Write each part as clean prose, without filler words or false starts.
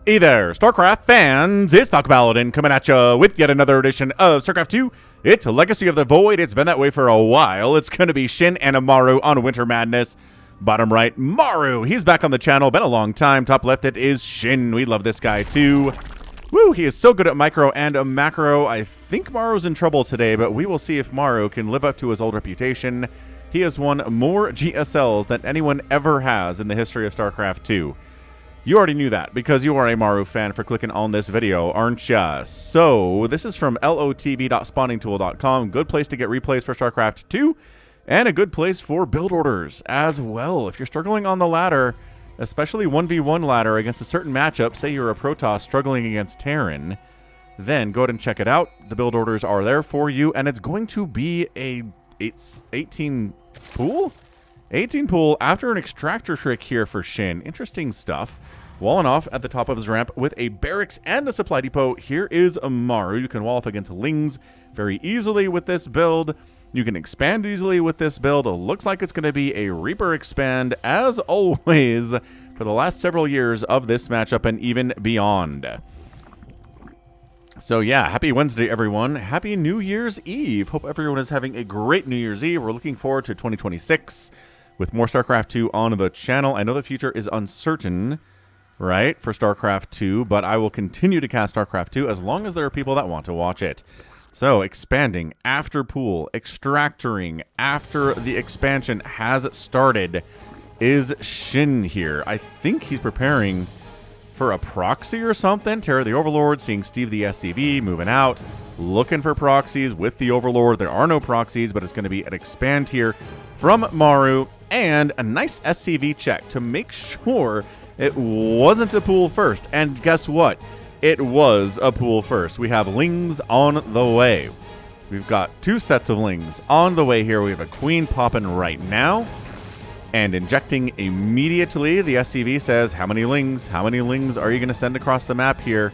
Hey there, StarCraft fans, it's Falcon Paladin coming at you with yet another edition of StarCraft 2. It's Legacy of the Void. It's been that way for a while. It's going to be Shin and Maru on Winter Madness. Bottom right, Maru. He's back on the channel. Been a long time. Top left, it is Shin. We love this guy too. Woo, he is so good at micro and macro. I think Maru's in trouble today, but we will see if Maru can live up to his old reputation. He has won more GSLs than anyone ever has in the history of StarCraft 2. You already knew that because you are a Maru fan for clicking on this video, aren't ya? So, this is from lotv.spawningtool.com. Good place to get replays for StarCraft 2, and a good place for build orders as well. If you're struggling on the ladder, especially 1v1 ladder against a certain matchup, say you're a Protoss struggling against Terran, then go ahead and check it out. The build orders are there for you, and it's going to be a 18 pool? 18 pool after an extractor trick here for Shin. Interesting stuff. Walling off at the top of his ramp with a barracks and a supply depot. Here is a Maru. You can wall off against Lings very easily with this build. You can expand easily with this build. It looks like it's going to be a Reaper expand, as always, for the last several years of this matchup and even beyond. So yeah, happy Wednesday, everyone. Happy New Year's Eve. Hope everyone is having a great New Year's Eve. We're looking forward to 2026 with more StarCraft 2 on the channel. I know the future is uncertain, right, for StarCraft 2, but I will continue to cast StarCraft 2 as long as there are people that want to watch it. So, expanding after pool, extractoring after the expansion has started is Shin here. I think he's preparing for a proxy or something. Terra the Overlord, seeing Steve the SCV moving out, looking for proxies with the Overlord. There are no proxies, but it's going to be an expand here from Maru, and a nice SCV check to make sure it wasn't a pool first. And guess what? It was a pool first. We have Lings on the way. We've got two sets of Lings on the way here. We have a Queen popping right now and injecting immediately. The SCV says, how many Lings are you going to send across the map here?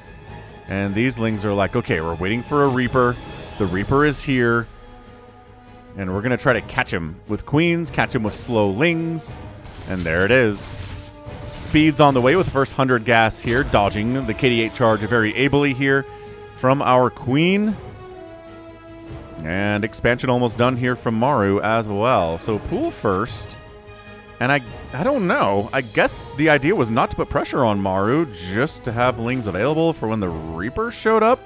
And these Lings are like, okay, we're waiting for a Reaper. The Reaper is here. And we're going to try to catch him with Queens, catch him with slow Lings. And there it is. Speed's on the way with the first 100 gas here, dodging the KD8 charge very ably here from our Queen. And expansion almost done here from Maru as well. So pool first. And I don't know. I guess the idea was not to put pressure on Maru, just to have Lings available for when the Reaper showed up.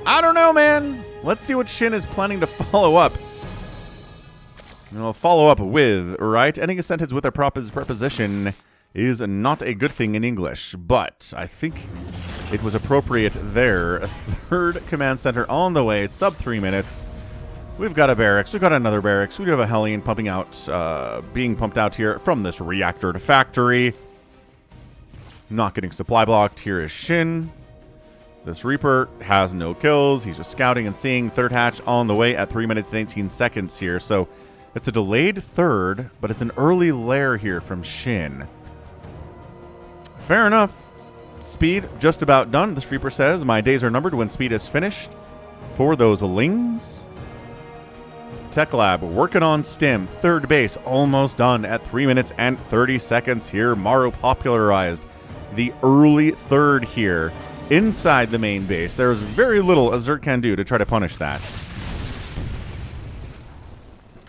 I don't know, man. Let's see what Shin is planning to follow up. I'll follow up with, right? Ending a sentence with a preposition is not a good thing in English, but I think it was appropriate there. A third command center on the way, sub 3 minutes. We've got a barracks. We've got another barracks. We do have a Hellion pumping out, being pumped out here from this reactor to factory. Not getting supply blocked. Here is Shin. This Reaper has no kills. He's just scouting and seeing. Third hatch on the way at 3 minutes and 18 seconds here. So it's a delayed third, but it's an early lair here from Shin. Fair enough. Speed just about done. This Reaper says, my days are numbered when speed is finished. For those Lings. Tech Lab working on stim. Third base almost done at 3 minutes and 30 seconds here. Maru popularized the early third here inside the main base. There's very little a Zerg can do to try to punish that.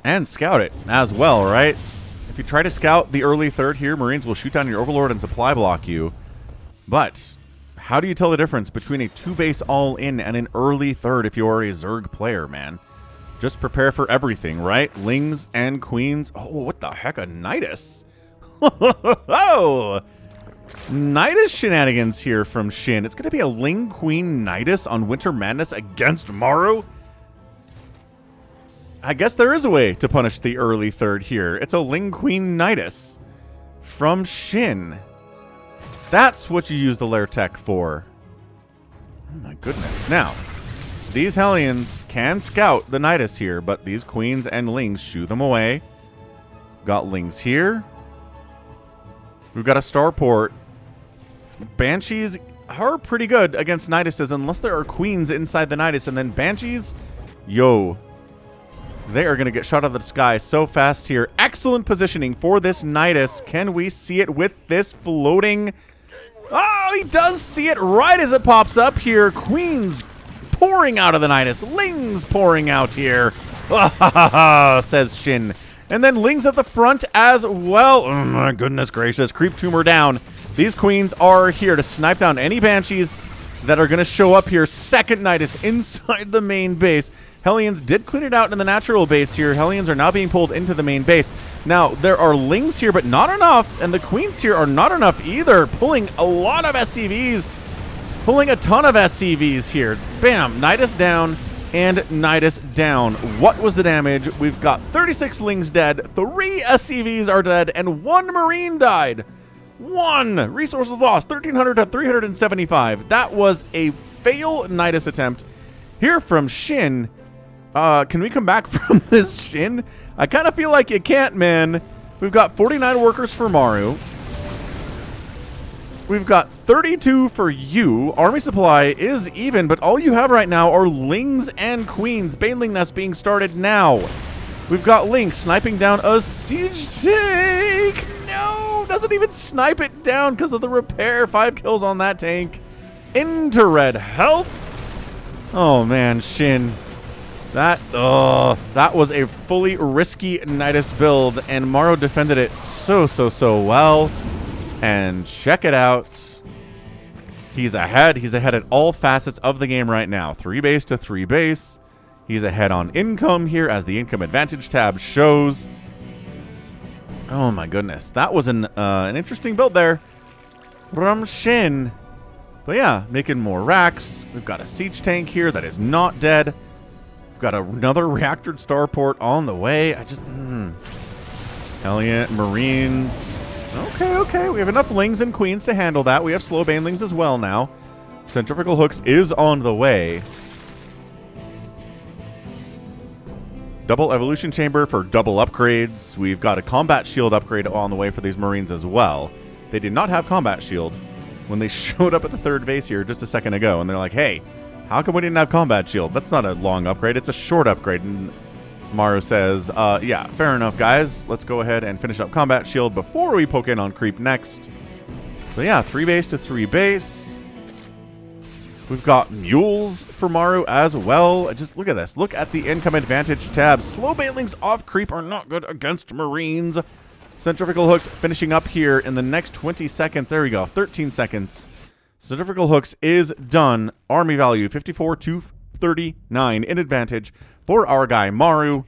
And scout it as well, right? If you try to scout the early third here, Marines will shoot down your Overlord and supply block you. But how do you tell the difference between a 2-base all-in and an early third if you are a Zerg player, man? Just prepare for everything, right? Lings and Queens. Oh, what the heck? A Nydus. Oh! Nydus shenanigans here from Shin. It's going to be a Ling Queen Nydus on Winter Madness against Maru. I guess there is a way to punish the early third here. It's a Ling Queen Nydus from Shin. That's what you use the Lair Tech for. Oh my goodness. Now, these Hellions can scout the Nydus here, but these Queens and Lings shoo them away. Got Lings here. We've got a starport. Banshees are pretty good against Nyduses unless there are Queens inside the Nydus. And then Banshees, yo. They are going to get shot out of the sky so fast here. Excellent positioning for this Nydus. Can we see it with this floating? Oh, he does see it right as it pops up here. Queens pouring out of the Nydus. Lings pouring out here. Says Shin. And then Lings at the front as well. Oh my goodness gracious. Creep tumor down. These queens are here to snipe down any banshees that are going to show up here. Second Nydus inside the main base. Hellions did clean it out in the natural base here. Hellions are now being pulled into the main base. Now, there are Lings here, but not enough. And the queens here are not enough either. Pulling a lot of SCVs. Pulling a ton of SCVs here. Bam. Nydus down and Nydus down. What was the damage? We've got 36 Lings dead. 3 SCVs are dead. And 1 Marine died. 1. Resources lost. 1,300 to 375. That was a fail Nydus attempt. Here from Shin. Can we come back from this, Shin? I kind of feel like you can't, man. We've got 49 workers for Maru. We've got 32 for you. Army supply is even, but all you have right now are Lings and Queens. Baneling Nest being started now. We've got Lings sniping down a siege tank. No, doesn't even snipe it down because of the repair. 5 kills on that tank. Into red health. Oh, man, Shin. That was a fully risky Nydus build, and Maru defended it so well. And check it out. He's ahead. He's ahead at all facets of the game right now. 3 base to 3 base. He's ahead on income here as the income advantage tab shows. Oh my goodness. That was an interesting build there from Shin. But yeah, making more racks. We've got a siege tank here that is not dead. We've got another reactored starport on the way. Hellion, Marines. Okay. We have enough Lings and Queens to handle that. We have slow banelings as well now. Centrifugal Hooks is on the way. Double Evolution Chamber for double upgrades. We've got a Combat Shield upgrade on the way for these Marines as well. They did not have Combat Shield when they showed up at the third base here just a second ago. And they're like, hey, how come we didn't have Combat Shield? That's not a long upgrade. It's a short upgrade. And Maru says, yeah, fair enough, guys. Let's go ahead and finish up Combat Shield before we poke in on Creep next. So yeah, 3 base to 3 base. We've got Mules for Maru as well. Just look at this. Look at the income advantage tab. Slow banelings off Creep are not good against Marines. Centrifugal Hooks finishing up here in the next 20 seconds. There we go, 13 seconds. Centrifugal Hooks is done. Army value 54 to 39 in advantage for our guy Maru.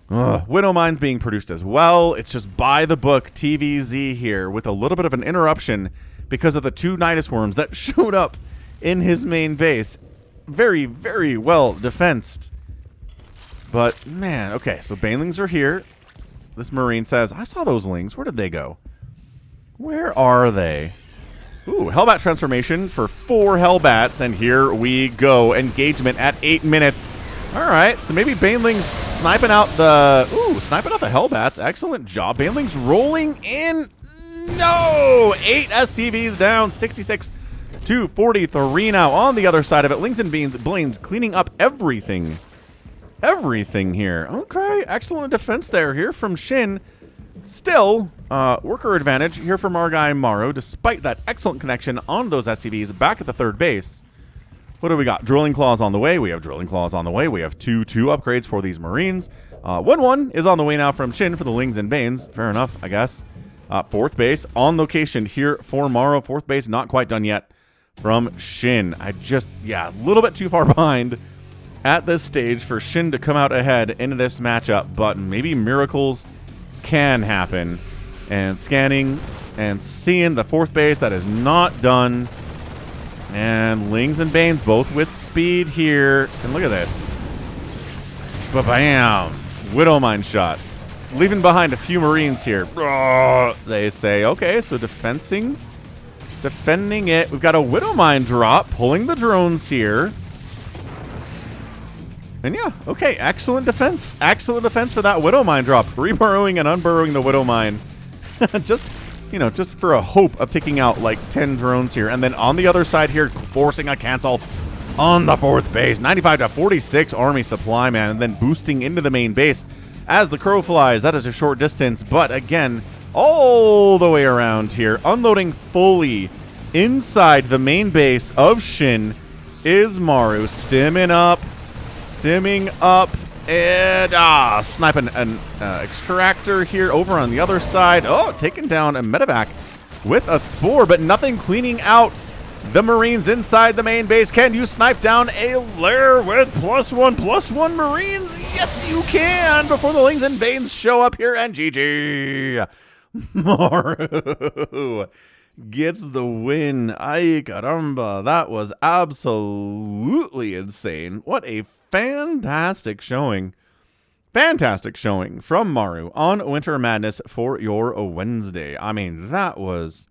Widow Mines being produced as well. It's just by the book TVZ here with a little bit of an interruption because of the 2 Nydus worms that showed up in his main base. Very, very well defensed. But man, okay, so banelings are here. This Marine says, I saw those Lings. Where did they go? Where are they? Ooh, Hellbat transformation for 4 Hellbats, and here we go. Engagement at 8 minutes. All right, so maybe Banelings sniping out the Hellbats. Excellent job. Banelings rolling in. No! 8 SCVs down, 66 to 43 now on the other side of it. Lings and Blaines cleaning up everything. Everything here. Okay, excellent defense here from Shin. Still, worker advantage here from our guy Maru, despite that excellent connection on those SCVs back at the third base. What do we got? Drilling Claws on the way. We have Drilling Claws on the way. We have 2 upgrades for these Marines. 1 is on the way now from Shin for the Lings and Banes. Fair enough, I guess. 4th base on location here for Maru. 4th base not quite done yet from Shin. A little bit too far behind at this stage for Shin to come out ahead in this matchup, but maybe miracles can happen. And scanning and seeing the 4th base that is not done. And Lings and Banes both with speed here. And look at this. Ba-bam! Widowmine shots. Leaving behind a few Marines here. They say, okay, so defending it. We've got a Widowmine drop, pulling the drones here. And yeah, okay, excellent defense. Excellent defense for that Widowmine drop. Reburrowing and unburrowing the Widowmine. just for a hope of taking out like 10 drones here. And then on the other side here, forcing a cancel. on the 4th base. 95 to 46 army supply, man, and then boosting into the main base as the crow flies. That is a short distance, but again, all the way around here, unloading fully inside the main base of Shin is Maru, stimming up, and sniping an extractor here over on the other side. Oh, taking down a medevac with a spore, but nothing cleaning out the Marines inside the main base. Can you snipe down a lair with +1/+1 Marines? Yes, you can, before the Lings and Veins show up here, and GG. Maru gets the win. Ay caramba, that was absolutely insane. What a fantastic showing. Fantastic showing from Maru on Winter Madness for your Wednesday. I mean, that was...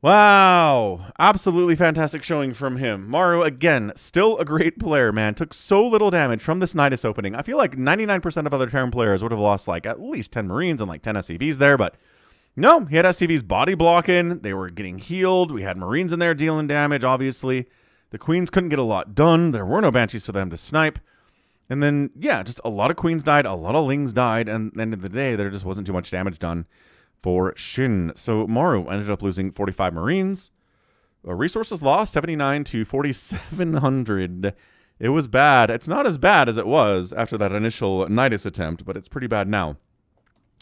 wow. Absolutely fantastic showing from him. Maru, again, still a great player, man. Took so little damage from this Nydus opening. I feel like 99% of other Terran players would have lost like at least 10 Marines and like 10 SCVs there, but no, he had SCVs body blocking. They were getting healed. We had Marines in there dealing damage, obviously. The Queens couldn't get a lot done. There were no Banshees for them to snipe. And then, yeah, just a lot of Queens died, a lot of Lings died, and at the end of the day, there just wasn't too much damage done for Shin. So Maru ended up losing 45 Marines. Resources lost 79 to 4,700. It was bad. It's not as bad as it was after that initial Nydus attempt, but it's pretty bad now.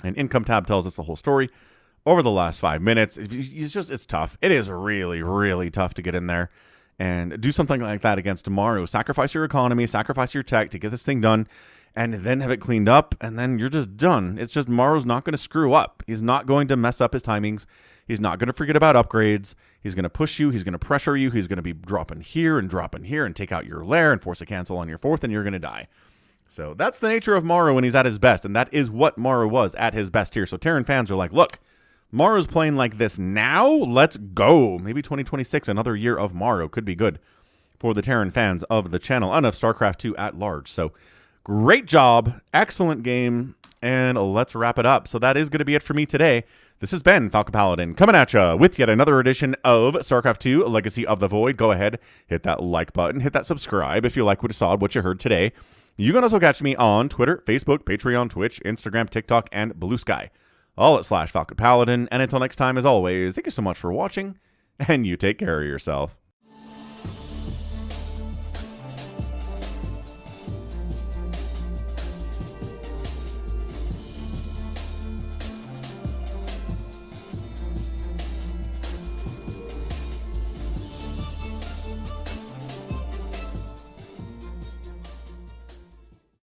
And Income tab tells us the whole story over the last 5 minutes. It's tough. It is really, really tough to get in there and do something like that against Maru. Sacrifice your economy, sacrifice your tech to get this thing done, and then have it cleaned up, and then you're just done. It's just Maru's not going to screw up. He's not going to mess up his timings. He's not going to forget about upgrades. He's going to push you. He's going to pressure you. He's going to be dropping here and take out your lair and force a cancel on your 4th, and you're going to die. So that's the nature of Maru when he's at his best, and that is what Maru was at his best here. So Terran fans are like, look, Maru's playing like this now. Let's go. Maybe 2026, another year of Maru could be good for the Terran fans of the channel and of StarCraft 2 at large. So great job. Excellent game. And let's wrap it up. So that is going to be it for me today. This has been Falcon Paladin coming at you with yet another edition of StarCraft 2 Legacy of the Void. Go ahead, hit that like button, hit that subscribe if you like what you saw, what you heard today. You can also catch me on Twitter, Facebook, Patreon, Twitch, Instagram, TikTok, and Blue Sky. All at /Falcon Paladin. And until next time, as always, thank you so much for watching, and you take care of yourself.